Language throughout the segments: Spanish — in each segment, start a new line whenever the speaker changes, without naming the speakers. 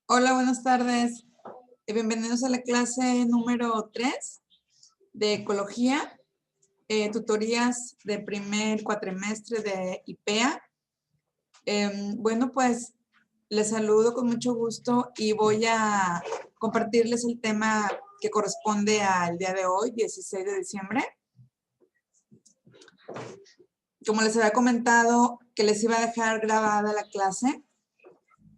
Hola, buenas tardes. Bienvenidos a la clase número 3 de Ecología, tutorías de primer cuatrimestre de IPEA. Bueno, pues les saludo con mucho gusto y voy a compartirles el tema que corresponde al día de hoy, 16 de diciembre. Como les había comentado que les iba a dejar grabada la clase,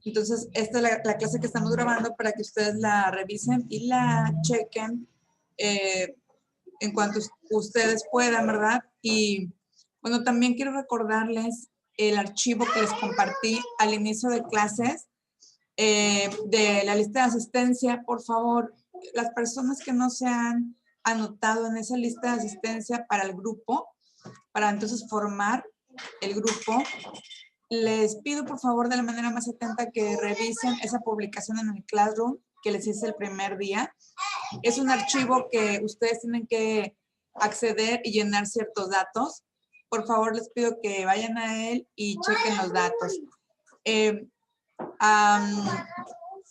entonces esta es la clase que estamos grabando para que ustedes la revisen y la chequen en cuanto ustedes puedan, ¿verdad? Y bueno, también quiero recordarles el archivo que les compartí al inicio de clases de la lista de asistencia. Por favor, las personas que no se han anotado en esa lista de asistencia para el grupo, para entonces formar el grupo, les pido por favor de la manera más atenta que revisen esa publicación en el Classroom que les hice el primer día. Es un archivo que ustedes tienen que acceder y llenar ciertos datos. Por favor, les pido que vayan a él y chequen los datos.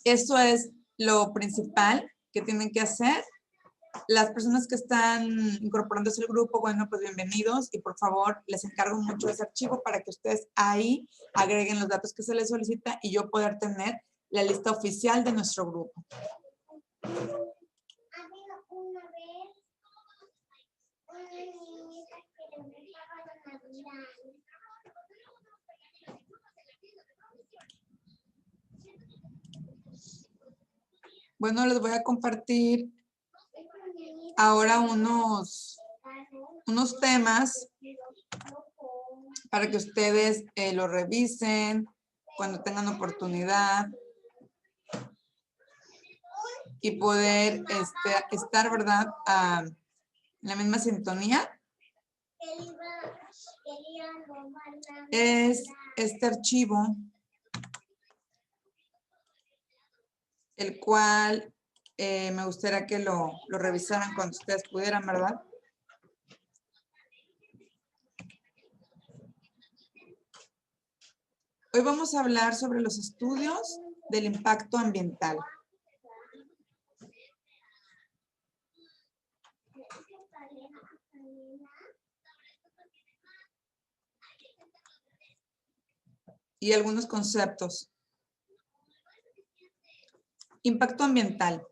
Esto es lo principal que tienen que hacer. Las personas que están incorporándose al grupo, bueno, pues bienvenidos y por favor les encargo mucho ese archivo para que ustedes ahí agreguen los datos que se les solicita y yo poder tener la lista oficial de nuestro grupo. Bueno, les voy a compartir ahora unos temas para que ustedes lo revisen cuando tengan oportunidad y poder estar, ¿verdad?, en la misma sintonía. Es este archivo, el cual me gustaría que lo revisaran cuando ustedes pudieran, ¿verdad? Hoy vamos a hablar sobre los estudios del impacto ambiental. Y algunos conceptos. Impacto ambiental.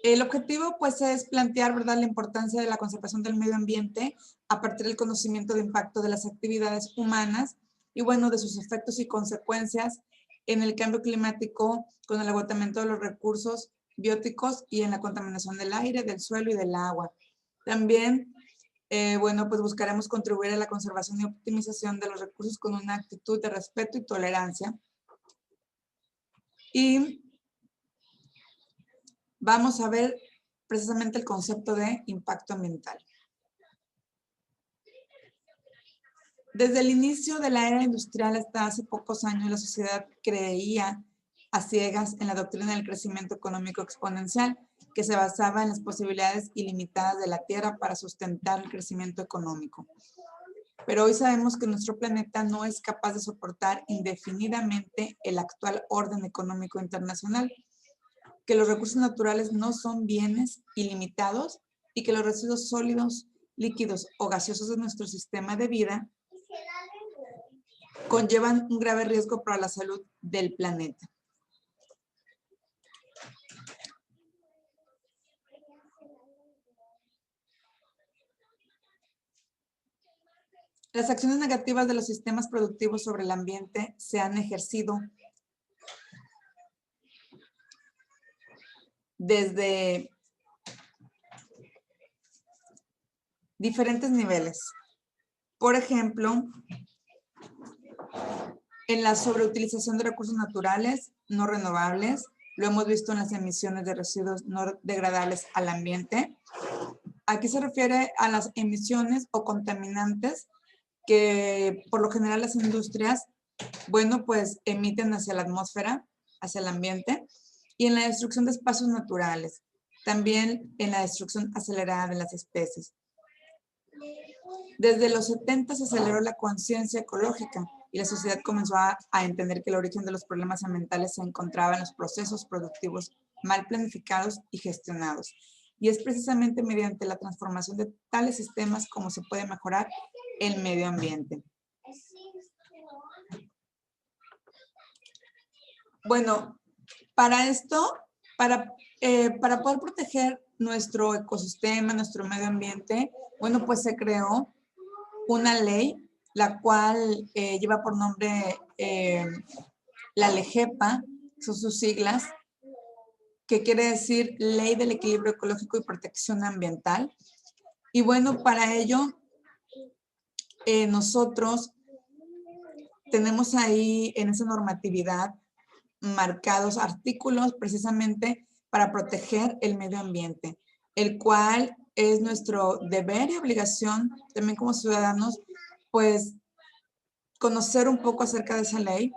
El objetivo, pues, es plantear, ¿verdad?, la importancia de la conservación del medio ambiente a partir del conocimiento de impacto de las actividades humanas y, bueno, de sus efectos y consecuencias en el cambio climático con el agotamiento de los recursos bióticos y en la contaminación del aire, del suelo y del agua. También, bueno, pues buscaremos contribuir a la conservación y optimización de los recursos con una actitud de respeto y tolerancia. Y vamos a ver precisamente el concepto de impacto ambiental. Desde el inicio de la era industrial hasta hace pocos años, la sociedad creía a ciegas en la doctrina del crecimiento económico exponencial, que se basaba en las posibilidades ilimitadas de la Tierra para sustentar el crecimiento económico. Pero hoy sabemos que nuestro planeta no es capaz de soportar indefinidamente el actual orden económico internacional, que los recursos naturales no son bienes ilimitados y que los residuos sólidos, líquidos o gaseosos de nuestro sistema de vida conllevan un grave riesgo para la salud del planeta. Las acciones negativas de los sistemas productivos sobre el ambiente se han ejercido desde diferentes niveles. Por ejemplo, en la sobreutilización de recursos naturales no renovables, lo hemos visto en las emisiones de residuos no degradables al ambiente. Aquí se refiere a las emisiones o contaminantes que por lo general las industrias, bueno, pues emiten hacia la atmósfera, hacia el ambiente, y en la destrucción de espacios naturales, también en la destrucción acelerada de las especies. Desde los 70 se aceleró la conciencia ecológica y la sociedad comenzó a entender que el origen de los problemas ambientales se encontraba en los procesos productivos mal planificados y gestionados. Y es precisamente mediante la transformación de tales sistemas como se puede mejorar el medio ambiente. Bueno, para esto, para poder proteger nuestro ecosistema, nuestro medio ambiente, bueno, pues se creó una ley, la cual lleva por nombre la LEGEPA, son sus siglas, que quiere decir Ley del Equilibrio Ecológico y Protección Ambiental. Y bueno, para ello, nosotros tenemos ahí en esa normatividad marcados artículos precisamente para proteger el medio ambiente, el cual es nuestro deber y obligación también como ciudadanos, pues conocer un poco acerca de esa ley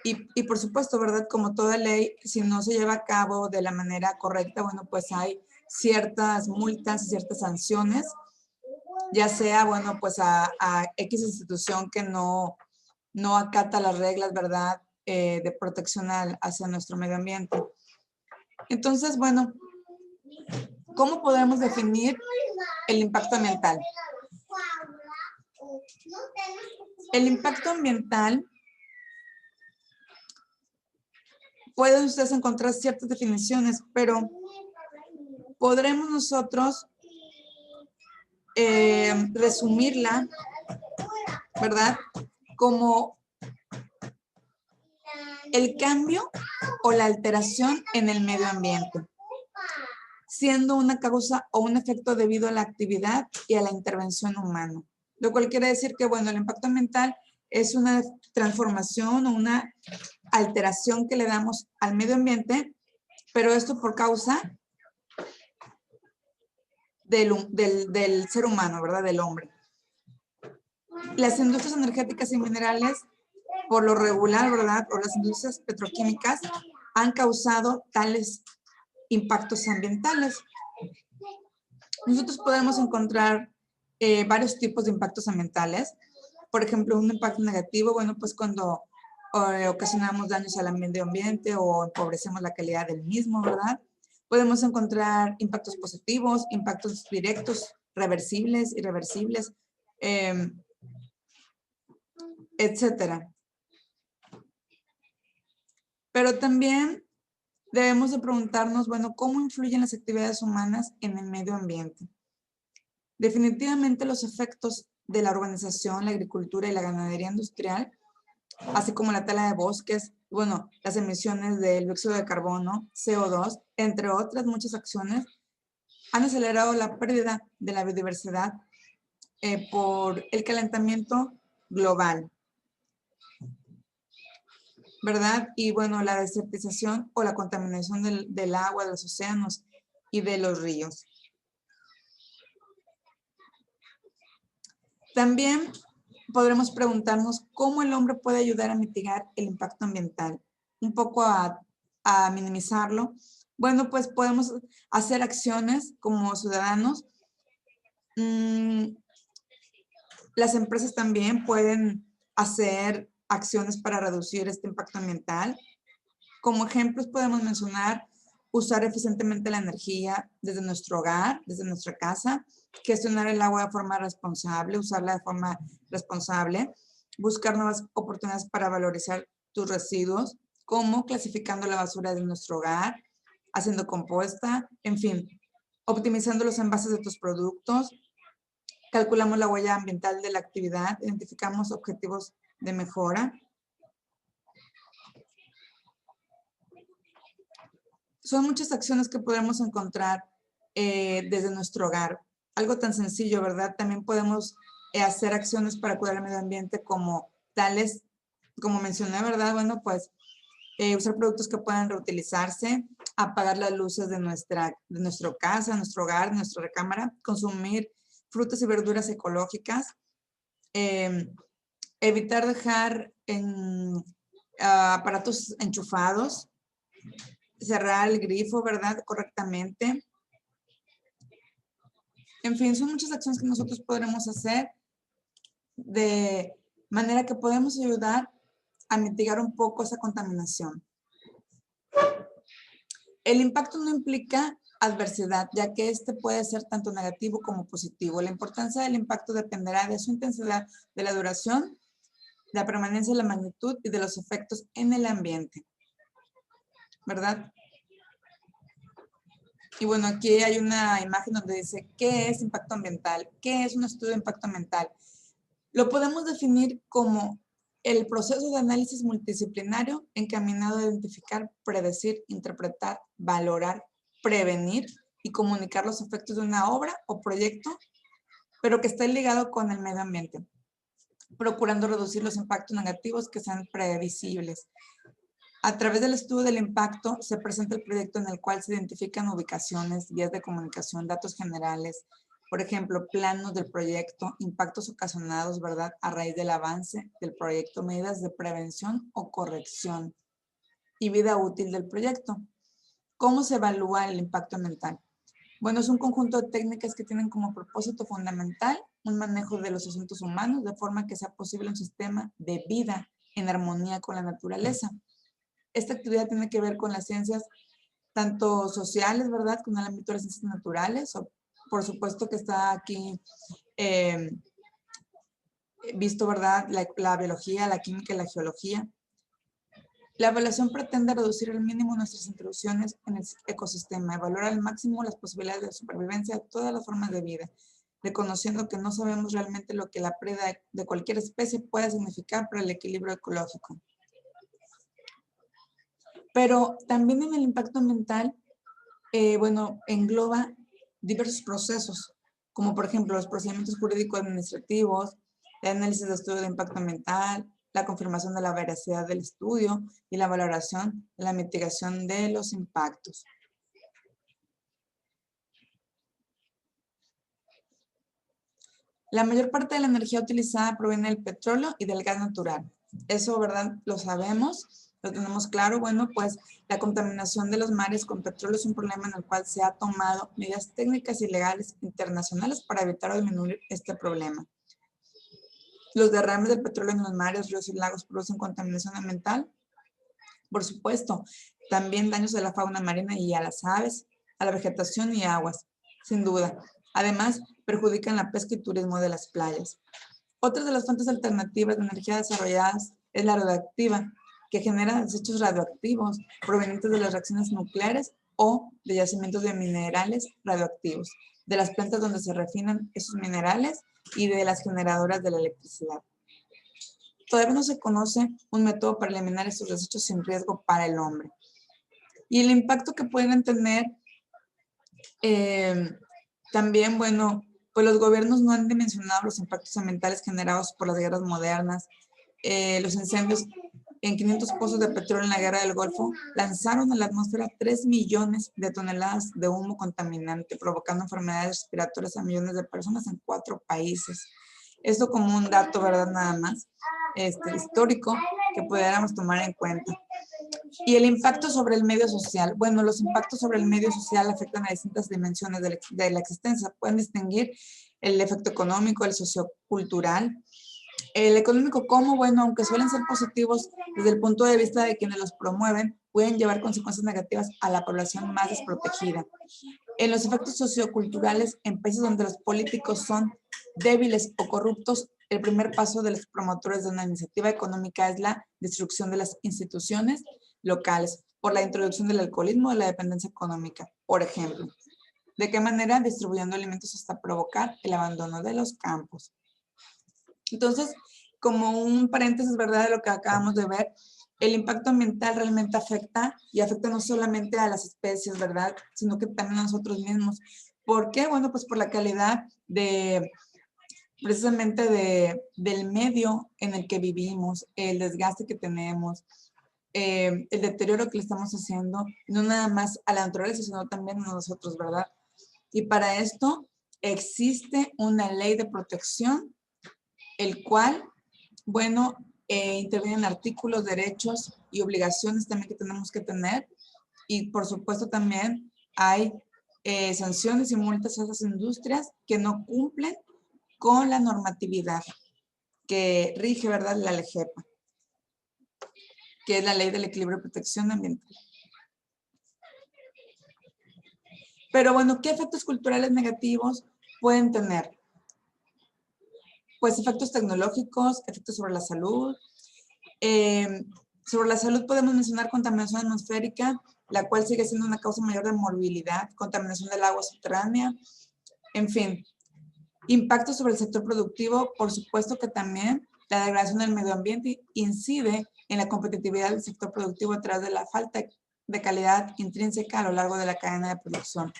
y por supuesto, ¿verdad? Como toda ley, si no se lleva a cabo de la manera correcta, bueno, pues hay ciertas multas y ciertas sanciones, ya sea, bueno, pues a X institución que no acata las reglas, ¿verdad? De protección hacia nuestro medio ambiente. Entonces, bueno, ¿cómo podemos definir el impacto ambiental? El impacto ambiental, pueden ustedes encontrar ciertas definiciones, pero podremos nosotros resumirla, ¿verdad? Como el cambio o la alteración en el medio ambiente, siendo una causa o un efecto debido a la actividad y a la intervención humana. Lo cual quiere decir que, bueno, el impacto ambiental es una transformación o una alteración que le damos al medio ambiente, pero esto por causa del ser humano, ¿verdad? Del hombre. Las industrias energéticas y minerales, por lo regular, ¿verdad? O las industrias petroquímicas han causado tales impactos ambientales. Nosotros podemos encontrar varios tipos de impactos ambientales. Por ejemplo, un impacto negativo, bueno, pues cuando ocasionamos daños al medio ambiente o empobrecemos la calidad del mismo, ¿verdad? Podemos encontrar impactos positivos, impactos directos, reversibles, irreversibles, etcétera. Pero también debemos de preguntarnos, bueno, ¿cómo influyen las actividades humanas en el medio ambiente? Definitivamente los efectos de la urbanización, la agricultura y la ganadería industrial, así como la tala de bosques, bueno, las emisiones del dióxido de carbono, CO2, entre otras muchas acciones, han acelerado la pérdida de la biodiversidad por el calentamiento global, ¿verdad? Y bueno, la desertización o la contaminación del agua, de los océanos y de los ríos. También podremos preguntarnos cómo el hombre puede ayudar a mitigar el impacto ambiental, un poco a minimizarlo. Bueno, pues podemos hacer acciones como ciudadanos. Las empresas también pueden hacer acciones para reducir este impacto ambiental. Como ejemplos podemos mencionar usar eficientemente la energía desde nuestro hogar, desde nuestra casa, gestionar el agua de forma responsable, usarla de forma responsable, buscar nuevas oportunidades para valorizar tus residuos, como clasificando la basura de nuestro hogar, haciendo composta, en fin, optimizando los envases de tus productos, calculamos la huella ambiental de la actividad, identificamos objetivos de mejora. Son muchas acciones que podemos encontrar desde nuestro hogar. Algo tan sencillo, ¿verdad? También podemos hacer acciones para cuidar el medio ambiente como tales, como mencioné, ¿verdad? Bueno, pues usar productos que puedan reutilizarse, apagar las luces de nuestra casa, nuestro hogar, nuestra recámara, consumir frutas y verduras ecológicas, evitar dejar aparatos enchufados, cerrar el grifo, ¿verdad? Correctamente. En fin, son muchas acciones que nosotros podremos hacer de manera que podemos ayudar a mitigar un poco esa contaminación. El impacto no implica adversidad, ya que este puede ser tanto negativo como positivo. La importancia del impacto dependerá de su intensidad, de la duración, de la permanencia, de la magnitud y de los efectos en el ambiente, ¿verdad? Y bueno, aquí hay una imagen donde dice, ¿qué es impacto ambiental? ¿Qué es un estudio de impacto ambiental? Lo podemos definir como el proceso de análisis multidisciplinario encaminado a identificar, predecir, interpretar, valorar, prevenir y comunicar los efectos de una obra o proyecto, pero que esté ligado con el medio ambiente, procurando reducir los impactos negativos que sean previsibles. A través del estudio del impacto se presenta el proyecto en el cual se identifican ubicaciones, vías de comunicación, datos generales, por ejemplo, planos del proyecto, impactos ocasionados, ¿verdad?, a raíz del avance del proyecto, medidas de prevención o corrección y vida útil del proyecto. ¿Cómo se evalúa el impacto ambiental? Bueno, es un conjunto de técnicas que tienen como propósito fundamental un manejo de los asuntos humanos de forma que sea posible un sistema de vida en armonía con la naturaleza. Esta actividad tiene que ver con las ciencias tanto sociales, ¿verdad?, con el ámbito de las ciencias naturales, o por supuesto que está aquí visto, ¿verdad?, la biología, la química y la geología. La evaluación pretende reducir al mínimo nuestras intrusiones en el ecosistema, evaluar al máximo las posibilidades de supervivencia de todas las formas de vida, reconociendo que no sabemos realmente lo que la pérdida de cualquier especie puede significar para el equilibrio ecológico. Pero también en el impacto ambiental, bueno, engloba diversos procesos, como por ejemplo los procedimientos jurídicos administrativos, el análisis de estudio de impacto ambiental, la confirmación de la veracidad del estudio y la valoración de la mitigación de los impactos. La mayor parte de la energía utilizada proviene del petróleo y del gas natural. Eso, ¿verdad?, lo sabemos, lo tenemos claro. Bueno, pues la contaminación de los mares con petróleo es un problema en el cual se ha tomado medidas técnicas y legales internacionales para evitar o disminuir este problema. Los derrames del petróleo en los mares, ríos y lagos producen contaminación ambiental. Por supuesto, también daños a la fauna marina y a las aves, a la vegetación y aguas, sin duda. Además, perjudican la pesca y turismo de las playas. Otra de las fuentes alternativas de energía desarrolladas es la radioactiva, que genera desechos radioactivos provenientes de las reacciones nucleares o de yacimientos de minerales radioactivos, de las plantas donde se refinan esos minerales y de las generadoras de la electricidad. Todavía no se conoce un método para eliminar estos desechos sin riesgo para el hombre. Y el impacto que pueden tener también, bueno, pues los gobiernos no han dimensionado los impactos ambientales generados por las guerras modernas. Los incendios en 500 pozos de petróleo en la guerra del Golfo lanzaron a la atmósfera 3 millones de toneladas de humo contaminante, provocando enfermedades respiratorias a millones de personas en 4 países. Esto como un dato, ¿verdad?, nada más histórico que pudiéramos tomar en cuenta. Y el impacto sobre el medio social. Bueno, los impactos sobre el medio social afectan a distintas dimensiones de la existencia. Pueden distinguir el efecto económico, el sociocultural. El económico, como, bueno, aunque suelen ser positivos desde el punto de vista de quienes los promueven, pueden llevar consecuencias negativas a la población más desprotegida. En los efectos socioculturales, en países donde los políticos son débiles o corruptos, el primer paso de los promotores de una iniciativa económica es la destrucción de las instituciones locales por la introducción del alcoholismo o de la dependencia económica, por ejemplo. ¿De qué manera? Distribuyendo alimentos hasta provocar el abandono de los campos. Entonces, como un paréntesis, ¿verdad?, de lo que acabamos de ver, el impacto ambiental realmente afecta y afecta no solamente a las especies, ¿verdad?, sino que también a nosotros mismos. ¿Por qué? Bueno, pues por la calidad precisamente del medio en el que vivimos, el desgaste que tenemos, el deterioro que le estamos haciendo, no nada más a la naturaleza, sino también a nosotros, ¿verdad? Y para esto existe una ley de protección, el cual, bueno, intervienen artículos, derechos y obligaciones también que tenemos que tener. Y por supuesto también hay sanciones y multas a esas industrias que no cumplen con la normatividad. que rige, ¿verdad?, la LEGEPA, que es la Ley del Equilibrio y Protección Ambiental. Pero bueno, ¿qué efectos culturales negativos pueden tener? Pues efectos tecnológicos, efectos sobre la salud. Sobre la salud podemos mencionar contaminación atmosférica, la cual sigue siendo una causa mayor de morbilidad, contaminación del agua subterránea, en fin. Impactos sobre el sector productivo, por supuesto que también la degradación del medio ambiente incide en la competitividad del sector productivo a través de la falta de calidad intrínseca a lo largo de la cadena de producción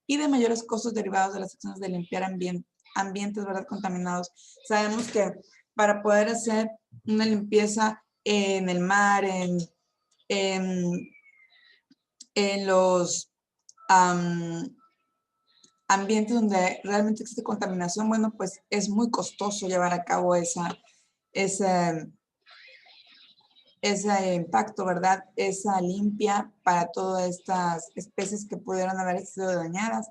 y de mayores costos derivados de las acciones de limpiar ambientes, ¿verdad?, contaminados. Sabemos que para poder hacer una limpieza en el mar, en los ambientes donde realmente existe contaminación, bueno, pues es muy costoso llevar a cabo ese impacto, ¿verdad? Esa limpia para todas estas especies que pudieran haber sido dañadas.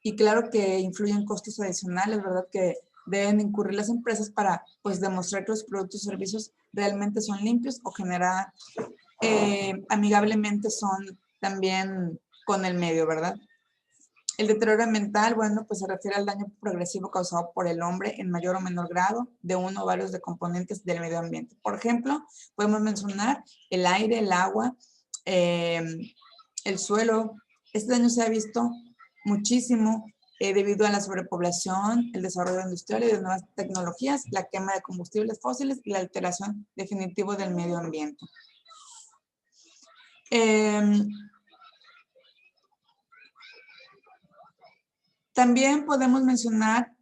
Y claro que influyen costos adicionales, ¿verdad?, que deben incurrir las empresas para, pues, demostrar que los productos y servicios realmente son limpios o generar amigablemente son también con el medio, ¿verdad? El deterioro ambiental, bueno, pues se refiere al daño progresivo causado por el hombre en mayor o menor grado de uno o varios de componentes del medio ambiente. Por ejemplo, podemos mencionar el aire, el agua, el suelo. Este daño se ha visto muchísimo debido a la sobrepoblación, el desarrollo industrial y de nuevas tecnologías, la quema de combustibles fósiles y la alteración definitiva del medio ambiente. También podemos mencionar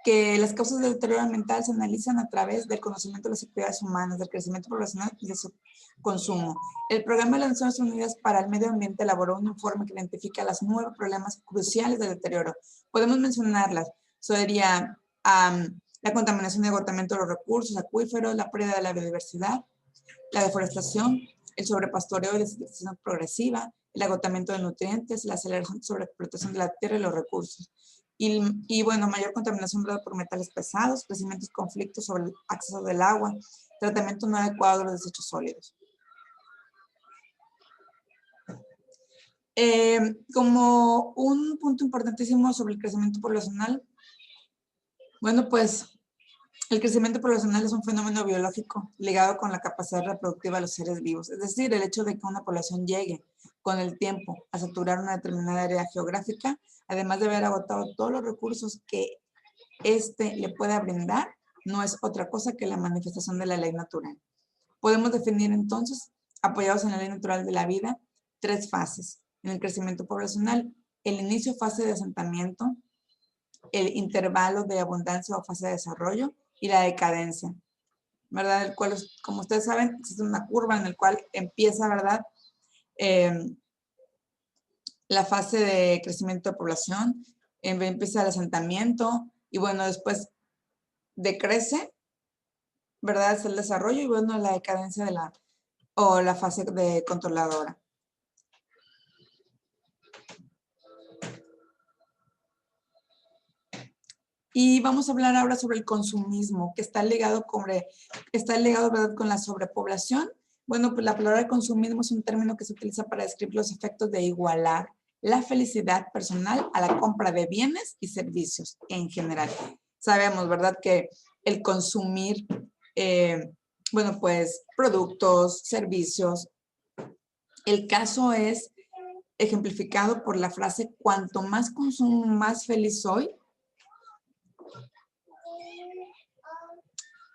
que las causas del deterioro ambiental se analizan a través del conocimiento de las actividades humanas, del crecimiento poblacional y de su consumo. El Programa de las Naciones Unidas para el Medio Ambiente elaboró un informe que identifica los 9 problemas cruciales del deterioro. Podemos mencionarlas. Sería la contaminación y agotamiento de los recursos acuíferos, la pérdida de la biodiversidad, la deforestación, el sobrepastoreo y desertización progresiva, el agotamiento de nutrientes, la aceleración sobre explotación de la tierra y los recursos. Y bueno, mayor contaminación por metales pesados, crecimientos y conflictos sobre el acceso del agua, tratamiento no adecuado de los desechos sólidos. Como un punto importantísimo sobre el crecimiento poblacional, bueno, pues el crecimiento poblacional es un fenómeno biológico ligado con la capacidad reproductiva de los seres vivos. Es decir, el hecho de que una población llegue con el tiempo a saturar una determinada área geográfica, además de haber agotado todos los recursos que éste le pueda brindar, no es otra cosa que la manifestación de la ley natural. Podemos definir entonces, apoyados en la ley natural de la vida, 3 fases. En el crecimiento poblacional, el inicio, fase de asentamiento, el intervalo de abundancia o fase de desarrollo y la decadencia, ¿verdad? El cual, como ustedes saben, existe una curva en la cual empieza, ¿verdad?, la fase de crecimiento de población, empieza el asentamiento y bueno, después decrece, ¿verdad?, es el desarrollo y bueno, la decadencia de la fase de controladora. Y vamos a hablar ahora sobre el consumismo, que está ligado, ¿verdad?, con la sobrepoblación. Bueno, pues la palabra consumismo es un término que se utiliza para describir los efectos de igualar la felicidad personal a la compra de bienes y servicios en general. Sabemos, ¿verdad?, que el consumir, bueno, pues productos, servicios. El caso es ejemplificado por la frase, cuanto más consumo, más feliz soy.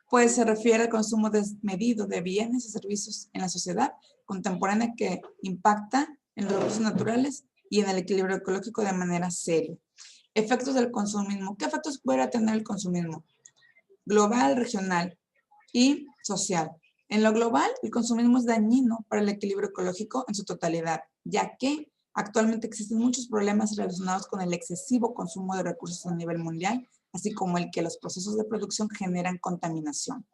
Pues se refiere al consumo desmedido de bienes y servicios en la sociedad contemporánea que impacta en los recursos naturales y en el equilibrio ecológico de manera seria. Efectos del consumismo. ¿Qué efectos puede tener el consumismo? Global, regional y social. En lo global, el consumismo es dañino para el equilibrio ecológico en su totalidad, ya que actualmente existen muchos problemas relacionados con el excesivo consumo de recursos a nivel mundial, así como el que los procesos de producción generan contaminación.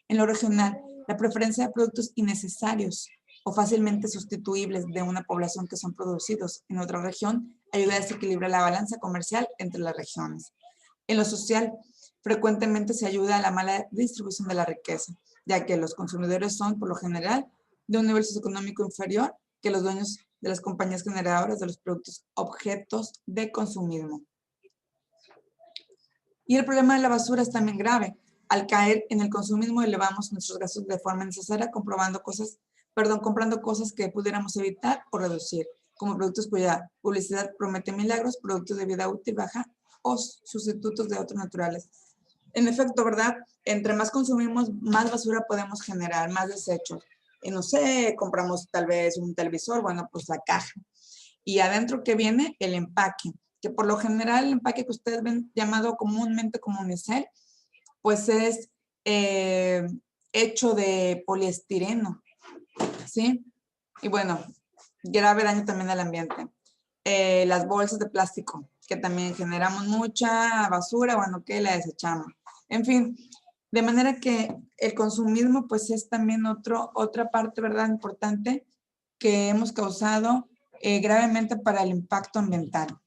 En lo regional, la preferencia de productos innecesarios o fácilmente sustituibles de una población que son producidos en otra región ayuda a desequilibrar la balanza comercial entre las regiones. En lo social, frecuentemente se ayuda a la mala distribución de la riqueza, ya que los consumidores son, por lo general, de un nivel socioeconómico inferior que los dueños de las compañías generadoras de los productos objetos de consumismo. Y el problema de la basura es también grave. Al caer en el consumismo elevamos nuestros gastos de forma innecesaria comprando cosas que pudiéramos evitar o reducir, como productos cuya publicidad promete milagros, productos de vida útil baja o sustitutos de otros naturales. En efecto, ¿verdad? Entre más consumimos, más basura podemos generar, más desechos. Y no sé, compramos tal vez un televisor, bueno, pues la caja. Y adentro que viene el empaque, que por lo general el empaque que ustedes ven llamado comúnmente como unicel, pues es hecho de poliestireno, ¿sí? Y bueno, grave daño también al ambiente. Las bolsas de plástico, que también generamos mucha basura, bueno, que la desechamos. En fin, de manera que el consumismo pues es también otra parte, ¿verdad?, importante que hemos causado gravemente para el impacto ambiental.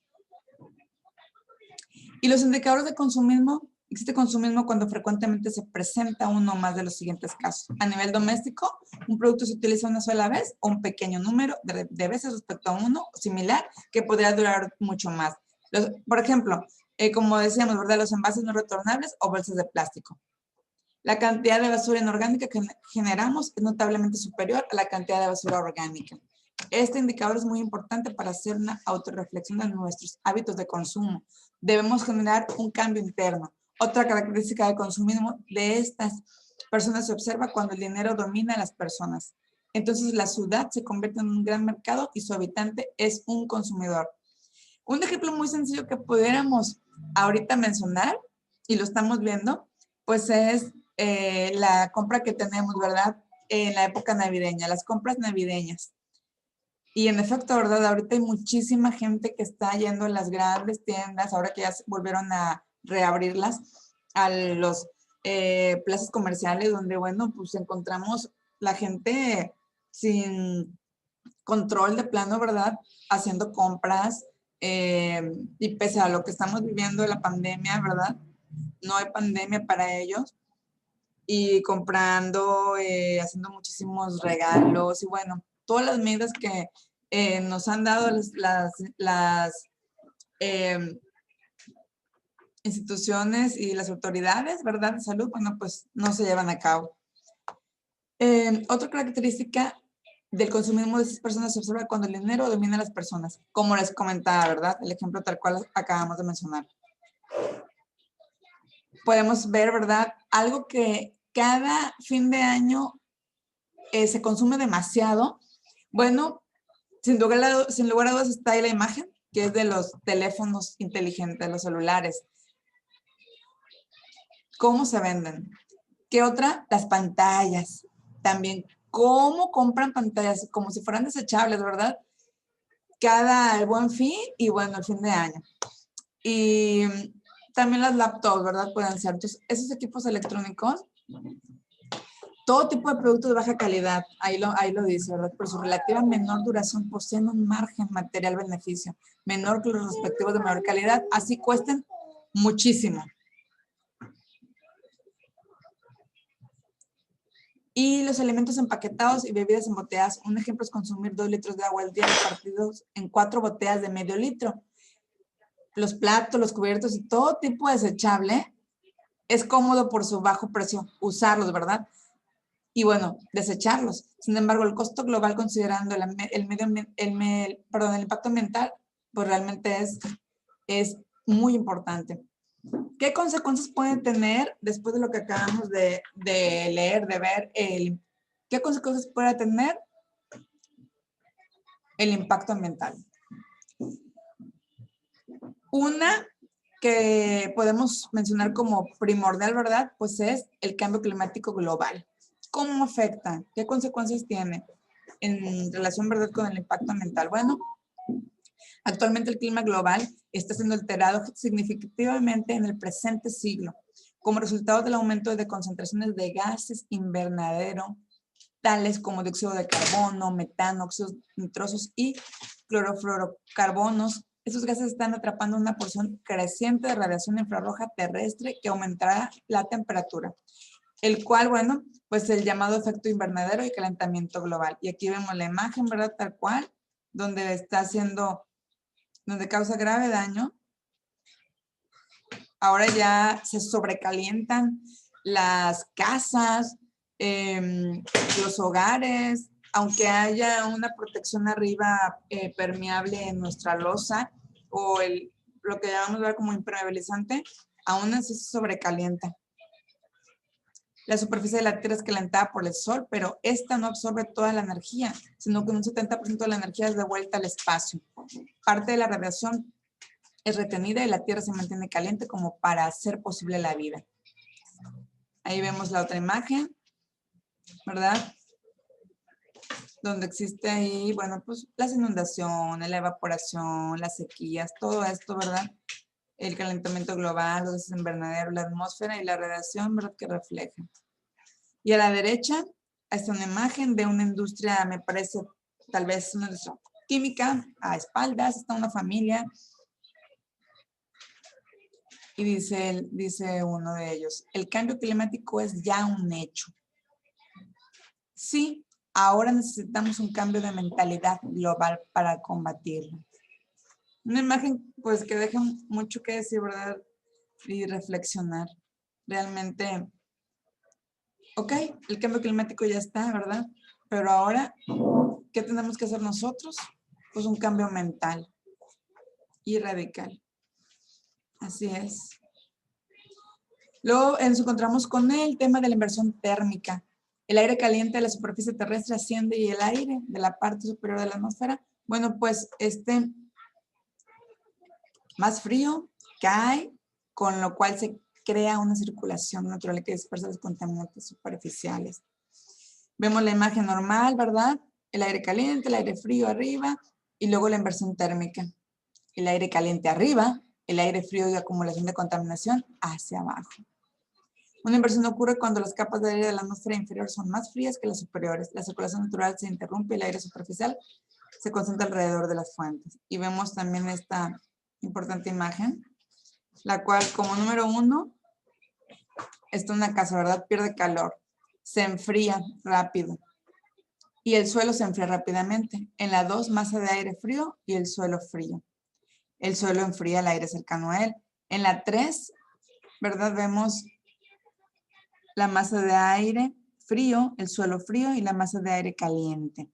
Y los indicadores de consumismo, existe consumismo cuando frecuentemente se presenta uno o más de los siguientes casos. A nivel doméstico, un producto se utiliza una sola vez o un pequeño número de veces respecto a uno similar que podría durar mucho más. Por ejemplo, como decíamos, ¿verdad?, los envases no retornables o bolsas de plástico. La cantidad de basura inorgánica que generamos es notablemente superior a la cantidad de basura orgánica. Este indicador es muy importante para hacer una autorreflexión de nuestros hábitos de consumo. Debemos generar un cambio interno. Otra característica del consumismo de estas personas se observa cuando el dinero domina a las personas. Entonces la ciudad se convierte en un gran mercado y su habitante es un consumidor. Un ejemplo muy sencillo que pudiéramos ahorita mencionar, y lo estamos viendo, pues es la compra que tenemos, ¿verdad?, en la época navideña, las compras navideñas. Y en efecto, ¿verdad?, ahorita hay muchísima gente que está yendo a las grandes tiendas, ahora que ya volvieron a reabrirlas, a los plazas comerciales, donde, bueno, pues encontramos la gente sin control de plano, ¿verdad?, haciendo compras, y pese a lo que estamos viviendo de la pandemia, ¿verdad?, no hay pandemia para ellos, y comprando, haciendo muchísimos regalos, y bueno, todas las medidas que nos han dado las instituciones y las autoridades, ¿verdad?, de salud, bueno, pues no se llevan a cabo. Otra característica del consumismo de esas personas se observa cuando el dinero domina a las personas, como les comentaba, ¿verdad?, el ejemplo tal cual acabamos de mencionar. Podemos ver, ¿verdad?, algo que cada fin de año se consume demasiado. Bueno, sin lugar a dudas está ahí la imagen, que es de los teléfonos inteligentes, los celulares. ¿Cómo se venden? ¿Qué otra? Las pantallas. También, ¿cómo compran pantallas? Como si fueran desechables, ¿verdad? Cada el Buen Fin y, bueno, el fin de año. Y también las laptops, ¿verdad? Pueden ser. Entonces, esos equipos electrónicos, todo tipo de productos de baja calidad, ahí lo dice, ¿verdad? Por su relativa menor duración poseen un margen material beneficio menor que los respectivos de mayor calidad, así cuesten muchísimo. Y los alimentos empaquetados y bebidas embotelladas, un ejemplo es consumir 2 litros de agua al día repartidos en 4 botellas de medio litro. Los platos, los cubiertos y todo tipo desechable es cómodo por su bajo precio usarlos, ¿verdad? Y bueno, desecharlos. Sin embargo, el costo global considerando el impacto ambiental, pues realmente es muy importante. ¿Qué consecuencias pueden tener después de lo que acabamos de leer, de ver? ¿Qué consecuencias puede tener el impacto ambiental? Una que podemos mencionar como primordial, ¿verdad? Pues es el cambio climático global. ¿Cómo afecta? ¿Qué consecuencias tiene en relación, ¿verdad?, con el impacto ambiental? Bueno, actualmente el clima global está siendo alterado significativamente en el presente siglo, como resultado del aumento de concentraciones de gases invernadero, tales como dióxido de carbono, metano, óxidos nitrosos y clorofluorocarbonos, estos gases están atrapando una porción creciente de radiación infrarroja terrestre que aumentará la temperatura, el cual, bueno, pues el llamado efecto invernadero y calentamiento global. Y aquí vemos la imagen, ¿verdad? Tal cual, donde está haciendo, donde causa grave daño. Ahora ya se sobrecalientan las casas, los hogares, aunque haya una protección arriba permeable en nuestra losa o lo que llamamos ver como impermeabilizante, aún así se sobrecalienta. La superficie de la Tierra es calentada por el Sol, pero esta no absorbe toda la energía, sino que un 70% de la energía es devuelta al espacio. Parte de la radiación es retenida y la Tierra se mantiene caliente como para hacer posible la vida. Ahí vemos la otra imagen, ¿verdad? Donde existe ahí, bueno, pues las inundaciones, la evaporación, las sequías, todo esto, ¿verdad? El calentamiento global, los gases invernaderos, la atmósfera y la radiación, ¿verdad? Que refleja. Y a la derecha está una imagen de una industria, me parece, tal vez una industria química. A espaldas está una familia. Y dice uno de ellos, el cambio climático es ya un hecho. Sí, ahora necesitamos un cambio de mentalidad global para combatirlo. Una imagen, pues, que deja mucho que decir, ¿verdad? Y reflexionar. Realmente, ok, el cambio climático ya está, ¿verdad? Pero ahora, ¿qué tenemos que hacer nosotros? Pues un cambio mental y radical. Así es. Luego nos encontramos con el tema de la inversión térmica. El aire caliente de la superficie terrestre asciende y el aire de la parte superior de la atmósfera, bueno, pues más frío cae, con lo cual se crea una circulación natural que dispersa los contaminantes superficiales. Vemos la imagen normal, ¿verdad? El aire caliente, el aire frío arriba y luego la inversión térmica. El aire caliente arriba, el aire frío y acumulación de contaminación hacia abajo. Una inversión ocurre cuando las capas de aire de la atmósfera inferior son más frías que las superiores. La circulación natural se interrumpe y el aire superficial se concentra alrededor de las fuentes. Y vemos también esta importante imagen, la cual como número 1, está una casa, ¿verdad? Pierde calor, se enfría rápido y el suelo se enfría rápidamente. En la 2, masa de aire frío y el suelo frío. El suelo enfría el aire cercano a él. En la 3, ¿verdad? Vemos la masa de aire frío, el suelo frío y la masa de aire caliente.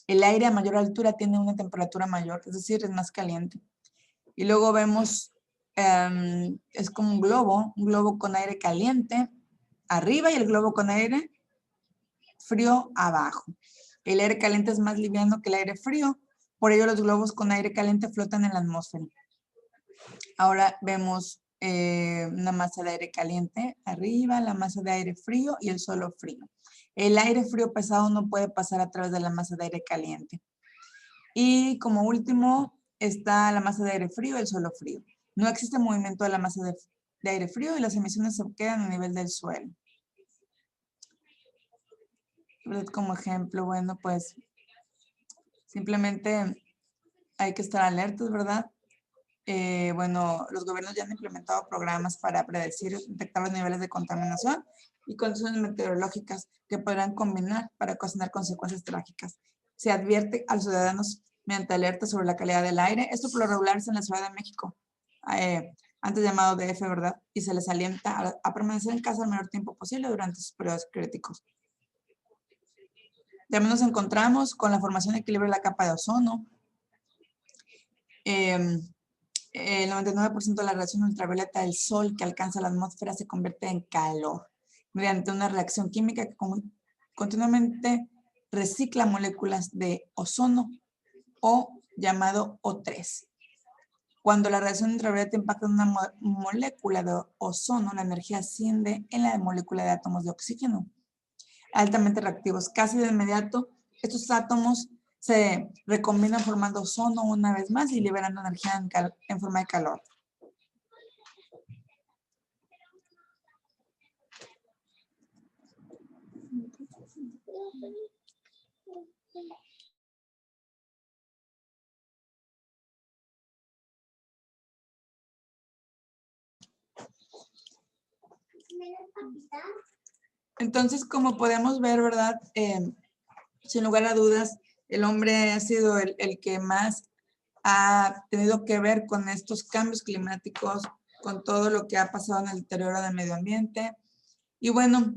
El aire a mayor altura tiene una temperatura mayor, es decir, es más caliente. Y luego vemos, es como un globo con aire caliente arriba y el globo con aire frío abajo. El aire caliente es más liviano que el aire frío, por ello los globos con aire caliente flotan en la atmósfera. Ahora vemos una masa de aire caliente arriba, la masa de aire frío y el suelo frío. El aire frío pesado no puede pasar a través de la masa de aire caliente. Y como último está la masa de aire frío y el suelo frío. No existe movimiento de la masa de aire frío y las emisiones se quedan a nivel del suelo. Como ejemplo, bueno, pues simplemente hay que estar alertas, ¿verdad? Bueno, los gobiernos ya han implementado programas para predecir y detectar los niveles de contaminación y condiciones meteorológicas que podrán combinar para ocasionar consecuencias trágicas. Se advierte a los ciudadanos mediante alertas sobre la calidad del aire. Esto por lo regular es en la Ciudad de México, antes llamado DF, ¿verdad? Y se les alienta a permanecer en casa el menor tiempo posible durante sus periodos críticos. También nos encontramos con la formación y equilibrio de la capa de ozono. El 99% de la radiación ultravioleta del sol que alcanza la atmósfera se convierte en calor mediante una reacción química que continuamente recicla moléculas de ozono o llamado O3. Cuando la radiación ultravioleta impacta en una molécula de ozono, la energía asciende en la molécula de átomos de oxígeno, altamente reactivos. Casi de inmediato, estos átomos se recombinan formando ozono una vez más y liberando energía en forma de calor. Entonces, como podemos ver, ¿verdad? Sin lugar a dudas, el hombre ha sido el que más ha tenido que ver con estos cambios climáticos, con todo lo que ha pasado en el deterioro del medio ambiente. Y bueno,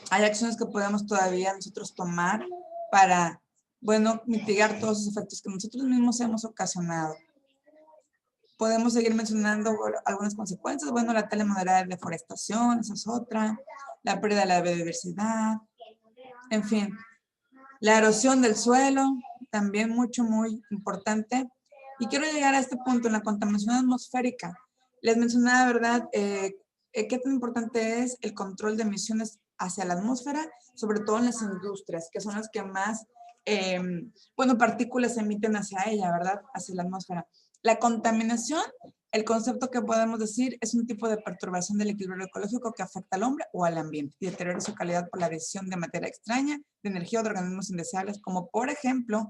hay acciones que podemos todavía nosotros tomar para, bueno, mitigar todos esos efectos que nosotros mismos hemos ocasionado. Podemos seguir mencionando algunas consecuencias. Bueno, la tala moderada de deforestación, esa es otra. La pérdida de la biodiversidad. En fin, la erosión del suelo, también muy importante. Y quiero llegar a este punto, en la contaminación atmosférica. Les mencionaba, ¿verdad?, qué tan importante es el control de emisiones hacia la atmósfera, sobre todo en las industrias, que son las que más, bueno, partículas emiten hacia ella, ¿verdad?, hacia la atmósfera. La contaminación, el concepto que podemos decir, es un tipo de perturbación del equilibrio ecológico que afecta al hombre o al ambiente y deteriora su calidad por la adición de materia extraña, de energía o de organismos indeseables, como por ejemplo,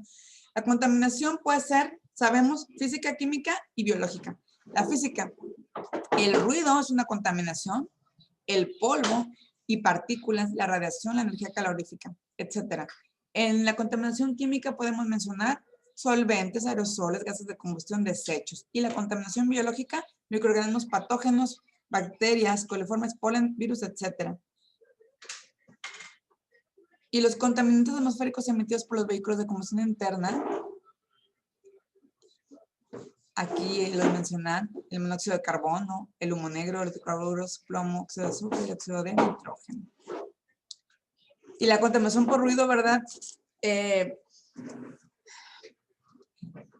la contaminación puede ser, sabemos, física, química y biológica. La física, el ruido es una contaminación, el polvo y partículas, la radiación, la energía calorífica, etc. En la contaminación química podemos mencionar solventes, aerosoles, gases de combustión, desechos. Y la contaminación biológica, microorganismos patógenos, bacterias, coliformes, polen, virus, etc. Y los contaminantes atmosféricos emitidos por los vehículos de combustión interna, aquí los mencionan, el monóxido de carbono, el humo negro, los hidrocarburos, plomo, óxido de azufre y óxido de nitrógeno. Y la contaminación por ruido, ¿verdad?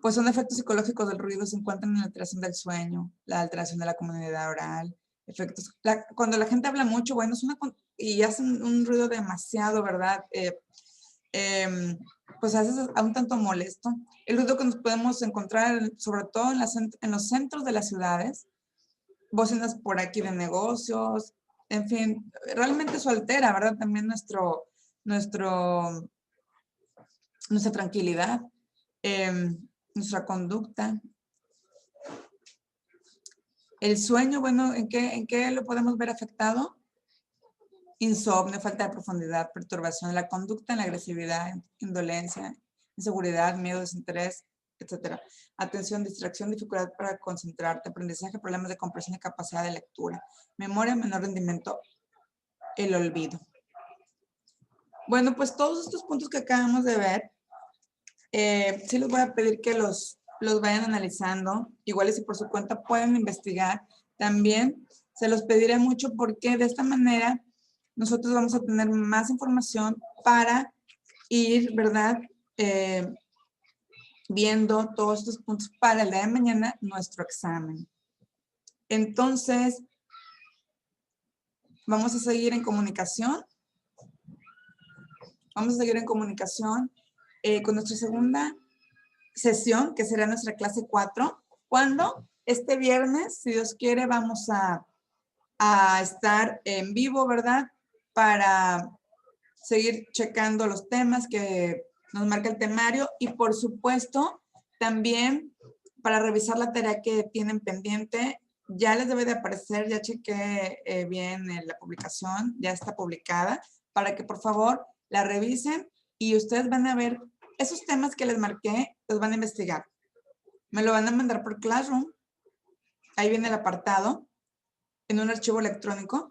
Pues son efectos psicológicos del ruido, se encuentran en la alteración del sueño, la alteración de la comunidad oral, efectos. Cuando la gente habla mucho, bueno, y hace un ruido demasiado, ¿verdad? Pues a veces es un tanto molesto. El ruido que nos podemos encontrar, sobre todo en los centros de las ciudades, bocinas por aquí de negocios, en fin, realmente eso altera, ¿verdad? También nuestra tranquilidad, nuestra conducta. El sueño, bueno, ¿en qué lo podemos ver afectado? Insomnio, falta de profundidad, perturbación de la conducta, en la agresividad, indolencia, inseguridad, miedo, desinterés, etc. Atención, distracción, dificultad para concentrarte, aprendizaje, problemas de comprensión y capacidad de lectura, memoria, menor rendimiento, el olvido. Bueno, pues todos estos puntos que acabamos de ver, sí les voy a pedir que los vayan analizando, igual y si por su cuenta pueden investigar. También se los pediré mucho porque de esta manera nosotros vamos a tener más información para ir, ¿verdad?, viendo todos estos puntos para el día de mañana, nuestro examen. Entonces, vamos a seguir en comunicación. Vamos a seguir en comunicación con nuestra segunda sesión, que será nuestra clase 4, cuando este viernes, si Dios quiere, vamos a estar en vivo, ¿verdad?, para seguir checando los temas que nos marca el temario y, por supuesto, también para revisar la tarea que tienen pendiente. Ya les debe de aparecer, ya chequé bien la publicación, ya está publicada, para que por favor la revisen y ustedes van a ver esos temas que les marqué, los van a investigar. Me lo van a mandar por Classroom, ahí viene el apartado, en un archivo electrónico.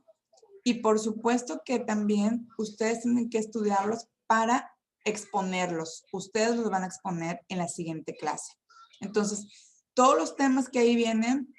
Y por supuesto que también ustedes tienen que estudiarlos para exponerlos. Ustedes los van a exponer en la siguiente clase. Entonces, todos los temas que ahí vienen,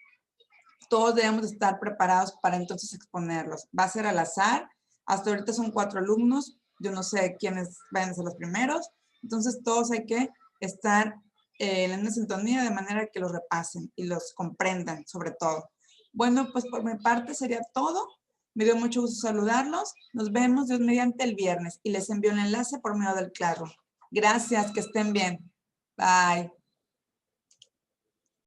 todos debemos estar preparados para entonces exponerlos. Va a ser al azar. Hasta ahorita son 4 alumnos. Yo no sé quiénes van a ser los primeros. Entonces, todos hay que estar en una sintonía de manera que los repasen y los comprendan sobre todo. Bueno, pues por mi parte sería todo. Me dio mucho gusto saludarlos. Nos vemos Dios mediante el viernes y les envío el enlace por medio del Classroom. Gracias, que estén bien. Bye.